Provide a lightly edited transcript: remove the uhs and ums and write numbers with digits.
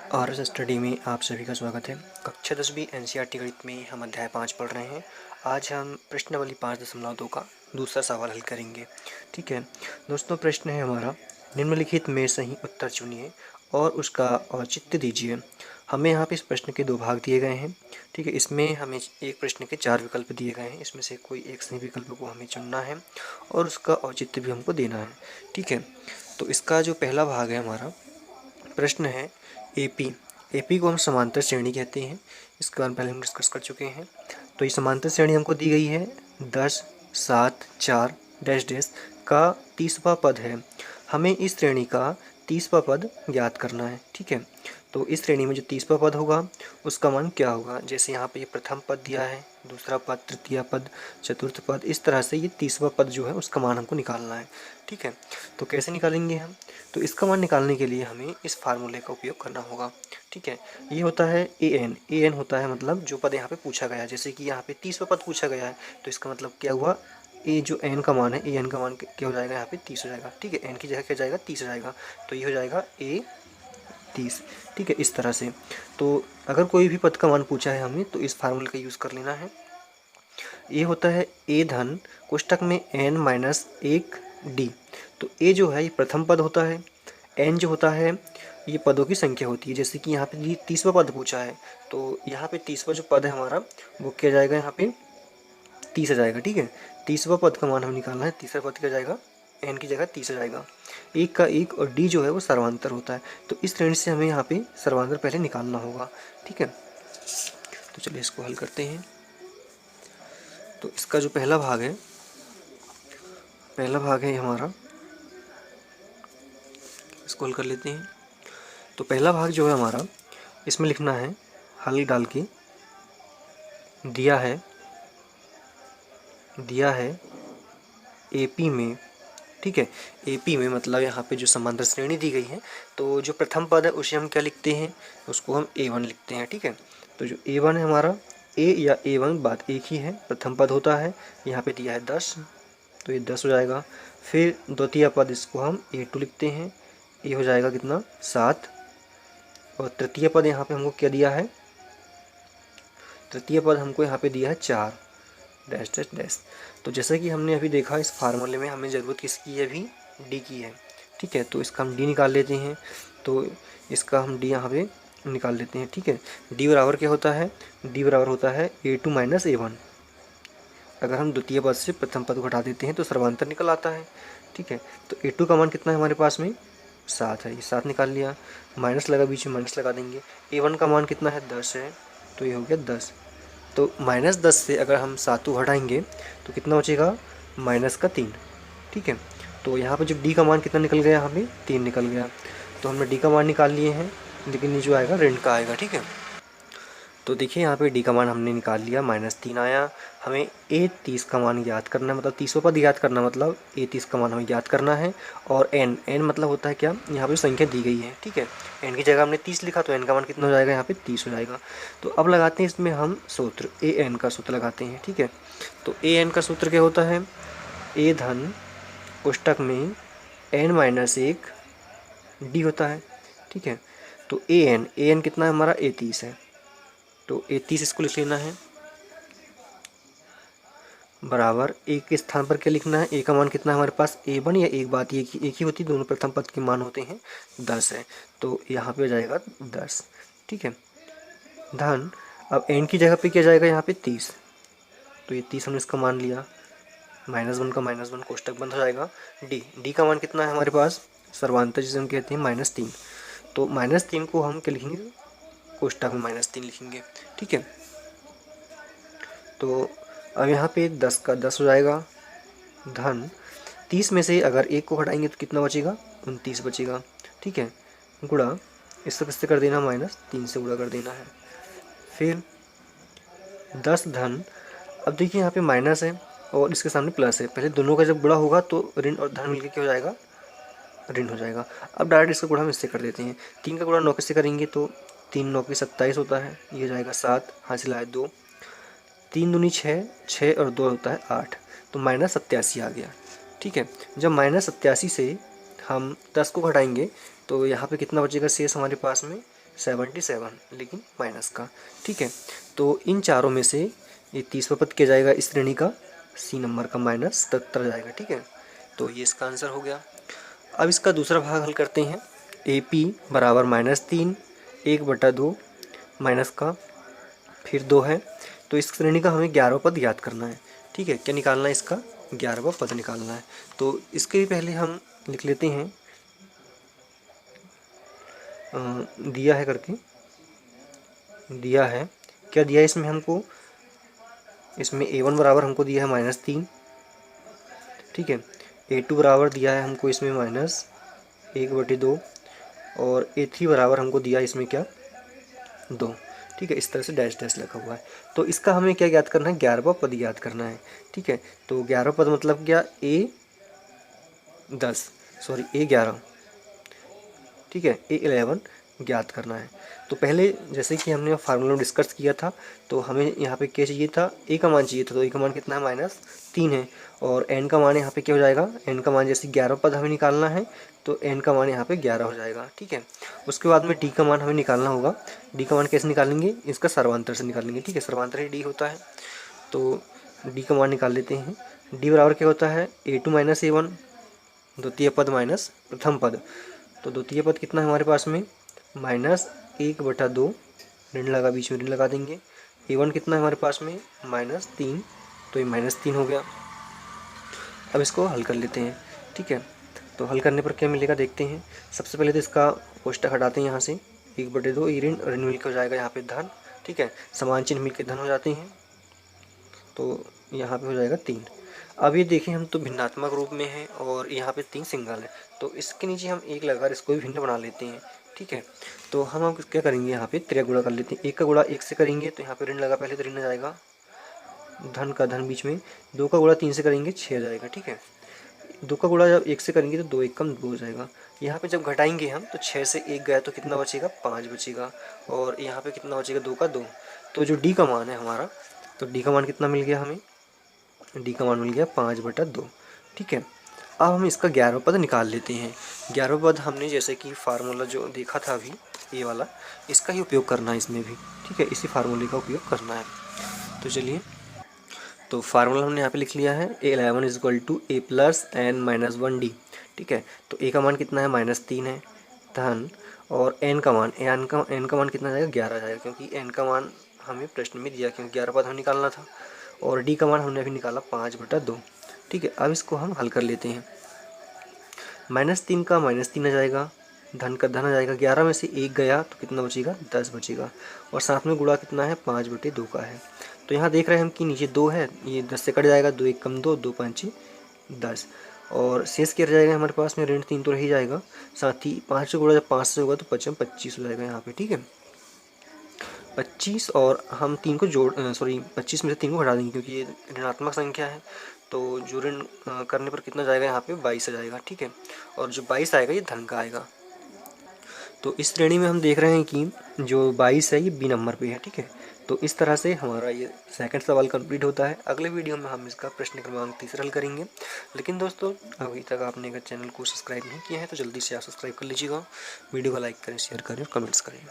RS study में आप सभी का स्वागत है। कक्षा 10वीं एनसीईआरटी गणित में हम अध्याय 5 पढ़ रहे हैं। आज हम प्रश्नावली 5.2 का दूसरा सवाल हल करेंगे। ठीक है दोस्तों, प्रश्न है हमारा, निम्नलिखित में सही उत्तर चुनिए और उसका औचित्य दीजिए। हमें यहाँ पे इस प्रश्न के 2 भाग दिए गए हैं। ठीक है, इसमें हमें एक प्रश्न के 4 विकल्प दिए गए हैं। इसमें से कोई एक सही विकल्प को हमें चुनना है और उसका औचित्य भी हमको देना है। ठीक है, तो इसका जो पहला भाग है हमारा, प्रश्न है एपी को हम समांतर श्रेणी कहते हैं। इसके बारे में पहले हम डिस्कस कर चुके हैं। तो ये समांतर श्रेणी हमको दी गई है 10, 7, 4 डैश डैश का 30वां पद है। हमें इस श्रेणी का 30वां पद ज्ञात करना है। ठीक है, तो इस श्रेणी में जो 30वां पद होगा उसका मान क्या होगा। जैसे यहाँ पे ये प्रथम पद दिया है, दूसरा पद, तृतीय पद, चतुर्थ पद, इस तरह से ये 30वां पद जो है उसका मान हमको निकालना है। ठीक है, तो कैसे निकालेंगे हम, तो इसका मान निकालने के लिए हमें इस फार्मूले का उपयोग करना होगा। ठीक है, ये होता है ए एन होता है मतलब जो पद यहाँ पे पूछा गया है। जैसे कि यहाँ पे 30वां पद पूछा गया है तो इसका मतलब क्या हुआ, ए जो एन का मान है, ए एन का मान क्या हो जाएगा, यहाँ पे 30 हो जाएगा। ठीक है, एन की जगह क्या जाएगा, 30 हो जाएगा, तो ये हो जाएगा ए 30। ठीक है, इस तरह से। तो अगर कोई भी पद का मान पूछा है हमें तो इस फार्मूले का यूज़ कर लेना है। ये होता है ए धन कोष्टक में एन माइनस 1 डी। तो ए जो है ये प्रथम पद होता है, एन जो होता है ये पदों की संख्या होती है। जैसे कि यहाँ पे 30वां पद पूछा है तो यहाँ पे 30वां जो पद है हमारा वो क्या जाएगा, यहाँ पे 30 आ जाएगा। ठीक है, 30वां पद का मान हम निकालना है, तीसरा पद क्या जाएगा, एन की जगह 30 आ जाएगा। एक का एक और डी जो है वो सर्वांतर होता है, तो इस श्रेणी से हमें यहाँ पे सर्वांतर पहले निकालना होगा। ठीक है, तो चलिए इसको हल करते हैं। तो इसका जो पहला भाग है हमारा, इसको हल कर लेते हैं। तो पहला भाग जो है हमारा, इसमें लिखना है हल डाल के, दिया है एपी में। ठीक है, एपी में मतलब यहाँ पे जो समांतर श्रेणी दी गई है तो जो प्रथम पद है उसे हम क्या लिखते हैं, उसको हम A1 लिखते हैं। ठीक है, तो जो A1 है हमारा, A या A1 बात एक ही है, प्रथम पद होता है। यहाँ पे दिया है 10 तो ये 10 हो जाएगा। फिर द्वितीय पद इसको हम A2 लिखते हैं, ये हो जाएगा कितना, 7। और तृतीय पद यहाँ पे हमको क्या दिया है, तृतीय पद हमको यहाँ पे दिया है 4 डैश डैश डैश। तो जैसा कि हमने अभी देखा इस फार्मूले में हमें ज़रूरत किसकी है, अभी डी की है। ठीक है, तो इसका हम डी निकाल लेते हैं। तो इसका हम डी यहाँ पे निकाल लेते हैं। ठीक है, डी बराबर क्या होता है, डी बराबर होता है A2 माइनस A1। अगर हम द्वितीय पद से प्रथम पद को हटा देते हैं तो सर्वांतर निकल आता है। ठीक है, तो A2 का मान कितना है हमारे पास में, 7 है, ये 7 निकाल लिया। माइनस लगा, बीच में माइनस लगा देंगे। A1 का मान कितना है, 10 है, तो ये हो गया 10। तो -10 से अगर हम 7 हटाएंगे तो कितना बचेगा, -3। ठीक है, तो यहाँ पे जो डी का मान कितना निकल गया, यहाँ पे 3 निकल गया। तो हमने डी का मान निकाल लिए हैं, लेकिन ये जो आएगा ऋण का आएगा। ठीक है, तो देखिए यहाँ पे डी का मान हमने निकाल लिया, -3 आया। हमें A30 का मान याद करना है, मतलब 30वां पद याद करना, मतलब A30 का मान हमें याद करना है। और n मतलब होता है क्या, यहाँ पे संख्या दी गई है। ठीक है, n की जगह हमने 30 लिखा तो n का मान कितना हो जाएगा, यहाँ पे 30 हो जाएगा। तो अब लगाते हैं इसमें हम सूत्र, an का सूत्र लगाते हैं। ठीक है, तो an का सूत्र क्या होता है, a धन कोष्टक में n माइनस 1 डी होता है। ठीक है, तो an कितना है हमारा, A30 है, तो A30 इसको लिख लेना है, बराबर ए के स्थान पर क्या लिखना है, ए का मान कितना है हमारे पास, A1 या एक बात एक ही होती है, दोनों प्रथम पद के मान होते हैं 10 है, तो यहाँ पे हो जाएगा 10। ठीक है, धन अब n की जगह पे क्या जाएगा, यहाँ पे 30, तो ये 30 हमने इसका मान लिया, -1 का -1 कोष्टक बंद हो जाएगा। डी का मान कितना है हमारे पास, सर्वांतर जिसे हम कहते हैं -3, तो -3 को हम क्या लिखेंगे, कोष्टक में -3 लिखेंगे। ठीक है, तो अब यहाँ पे 10 का 10 हो जाएगा, धन 30 में से अगर एक को हटाएंगे तो कितना बचेगा, 29 बचेगा। ठीक है, गुणा इससे किससे कर देना, -3 से गुणा कर देना है। फिर 10 धन, अब देखिए यहाँ पे माइनस है और इसके सामने प्लस है, पहले दोनों का जब गुणा होगा तो ऋण और धन मिलकर क्या हो जाएगा, ऋण हो जाएगा। अब डायरेक्ट इसका गुणा हम इससे कर देते हैं, 3 का गुणा 9 से करेंगे तो 3 9 27 होता है, ये हो जाएगा 7, हासिल आया 2, 3 दूनी 6, 6 और 2 होता है 8, तो -87 आ गया। ठीक है, जब -87 से हम 10 को घटाएंगे तो यहाँ पे कितना बचेगा शेष हमारे पास में, 77 लेकिन माइनस का। ठीक है, तो इन चारों में से ये 30वां पद क्या जाएगा इस श्रेणी का, सी नंबर का -77 जाएगा। ठीक है, तो ये इसका आंसर हो गया। अब इसका दूसरा भाग हल करते हैं। ए पी बराबर -3 1/2 माइनस का फिर 2 है, तो इस श्रेणी का हमें 11वां पद याद करना है। ठीक है, क्या निकालना है इसका, 11वां पद निकालना है। तो इसके लिए पहले हम लिख लेते हैं दिया है करके, दिया है क्या दिया है इसमें हमको, इसमें A1 बराबर हमको दिया है -3। ठीक है, A2 बराबर दिया है हमको इसमें -1/2 और A3 बराबर हमको दिया है इसमें क्या 2। ठीक है, इस तरह से डैश डैश लगा हुआ है। तो इसका हमें क्या याद करना है, 11वां पद याद करना है। ठीक है, तो 11वां पद मतलब क्या A11, ठीक है, A11 ज्ञात करना है। तो पहले जैसे कि हमने फार्मूला में डिस्कस किया था, तो हमें यहाँ पे क्या चाहिए था, ए का मान चाहिए था। तो ए का मान कितना है, -3 है, और एन का मान यहाँ पे क्या हो जाएगा, एन का मान जैसे 11 पद हमें निकालना है, तो एन का मान यहाँ पे 11 हो जाएगा। ठीक है, उसके बाद में डी का मान हमें निकालना होगा। डी का मान कैसे निकालेंगे, इसका सर्वांतर से निकालेंगे। ठीक है, सर्वांतर ही डी होता है, तो डी का मान निकाल लेते हैं। डी बराबर क्या होता है, A2 - A1 द्वितीय पद माइनस प्रथम पद। तो द्वितीय पद कितना है हमारे पास में, -1/2, ऋण लगा, बीच में ऋण लगा देंगे। A1 कितना है हमारे पास में, -3, तो ये -3 हो गया। अब इसको हल कर लेते हैं। ठीक है, तो हल करने पर क्या मिलेगा देखते हैं। सबसे पहले तो इसका कोष्टक हटाते हैं यहाँ से, 1/2 ये ऋण ऋण मिल के हो जाएगा यहाँ पे धन। ठीक है, समान चिन्ह मिल के धन हो जाते हैं, तो यहाँ पे हो जाएगा 3। अब ये देखें हम तो भिन्नात्मक रूप में है और यहाँ पे 3 सिंगल है, तो इसके नीचे हम 1 लगाकर इसको भी भिन्न बना लेते हैं। ठीक है, तो हम अब क्या करेंगे, यहाँ पे त्रिया गुणा कर लेते हैं। 1 का गुणा 1 से करेंगे तो यहाँ पे ऋण लगा, पहले तो ऋण आ जाएगा, धन का धन बीच में। 2 का गुणा 3 से करेंगे 6 आ जाएगा। ठीक है, 2 का गुणा जब 1 से करेंगे तो 2 1 कम 2 हो जाएगा। यहाँ पे जब घटाएंगे हम तो 6 से 1 गया तो कितना बचेगा, 5 बचेगा, और यहाँ पे कितना बचेगा, 2 का 2। तो जो डी का मान है हमारा, तो डी का मान कितना मिल गया हमें, डी का मान मिल गया 5/2। ठीक है, अब हम इसका 11वां पद निकाल लेते हैं। 11वां पद हमने जैसे कि फार्मूला जो देखा था अभी, ये वाला, इसका ही उपयोग करना है इसमें भी। ठीक है, इसी फार्मूले का उपयोग करना है। तो चलिए, तो फार्मूला हमने यहाँ पे लिख लिया है, A11 = A + n - 1D। ठीक है, तो ए का मान कितना है, -3 है, धन, और एन का मान, एन का मान कितना जाएगा, 11 जाएगा, क्योंकि एन का मान हमें प्रश्न में दिया, क्योंकि 11 पद हमें निकालना था। और डी का मान हमने अभी निकाला 5/2। ठीक है, अब इसको हम हल कर लेते हैं। -3 का -3 आ जाएगा, धन का धन आ जाएगा, 11 में से 1 गया तो कितना बचेगा, 10 बचेगा, और साथ में गुणा कितना है, 5/2 का है। तो यहाँ देख रहे हैं हम कि नीचे 2 है, ये 10 से कट जाएगा, 2 1 कम 2, 2 5 10, और शेष क्या रह जाएगा हमारे पास में, ऋण 3 तो रह ही जाएगा, साथ ही 5 से गुणा जब 5 से होगा तो 5 25 हो जाएगा यहाँ पे। ठीक है, 25, और हम 3 को 25 में से 3 को घटा देंगे, क्योंकि ये ऋणात्मक संख्या है, तो जो ऋण करने पर कितना जाएगा यहाँ पे, 22 आ जाएगा। ठीक है, और जो 22 आएगा ये धन का आएगा। तो इस श्रेणी में हम देख रहे हैं कि जो 22 है ये बी नंबर पे है। ठीक है, तो इस तरह से हमारा ये सेकंड सवाल कंप्लीट होता है। अगले वीडियो में हम इसका प्रश्न क्रमांक 3 हल करेंगे। लेकिन दोस्तों, अभी तक आपने अगर चैनल को सब्सक्राइब नहीं किया है तो जल्दी से आप सब्सक्राइब कर लीजिएगा। वीडियो को लाइक करें, शेयर करें और कमेंट्स करें।